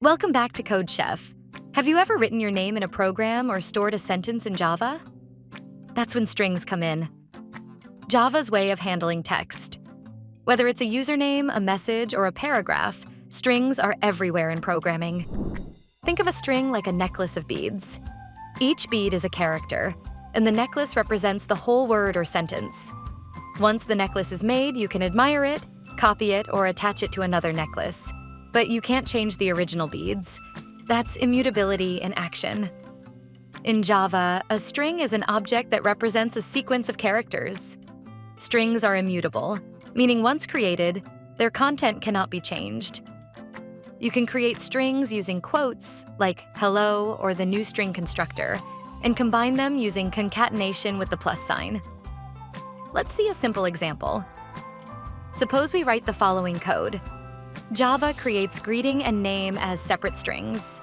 Welcome back to CodeChef. Have you ever written your name in a program or stored a sentence in Java? That's when strings come in. Java's way of handling text. Whether it's a username, a message, or a paragraph, strings are everywhere in programming. Think of a string like a necklace of beads. Each bead is a character, and the necklace represents the whole word or sentence. Once the necklace is made, you can admire it, copy it, or attach it to another necklace. But you can't change the original beads. That's immutability in action. In Java, a string is an object that represents a sequence of characters. Strings are immutable, meaning once created, their content cannot be changed. You can create strings using quotes, like hello or the new string constructor, and combine them using concatenation with the plus sign. Let's see a simple example. Suppose we write the following code. Java creates greeting and name as separate strings.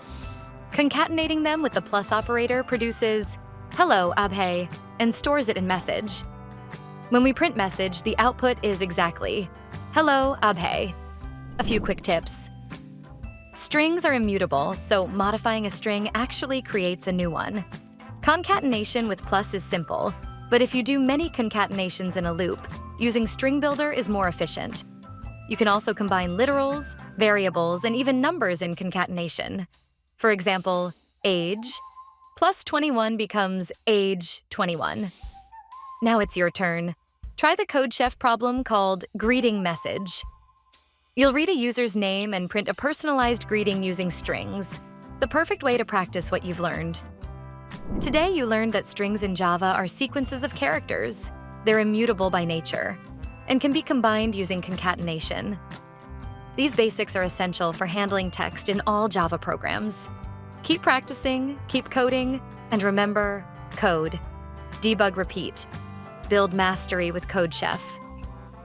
Concatenating them with the plus operator produces hello, Abhay, and stores it in message. When we print message, the output is exactly hello, Abhay. A few quick tips. Strings are immutable, so modifying a string actually creates a new one. Concatenation with plus is simple, but if you do many concatenations in a loop, using StringBuilder is more efficient. You can also combine literals, variables, and even numbers in concatenation. For example, age plus 21 becomes age 21. Now it's your turn. Try the CodeChef problem called greeting message. You'll read a user's name and print a personalized greeting using strings, the perfect way to practice what you've learned. Today you learned that strings in Java are sequences of characters. They're immutable by nature and can be combined using concatenation. These basics are essential for handling text in all Java programs. Keep practicing, keep coding, and remember, code. Debug, repeat. Build mastery with CodeChef.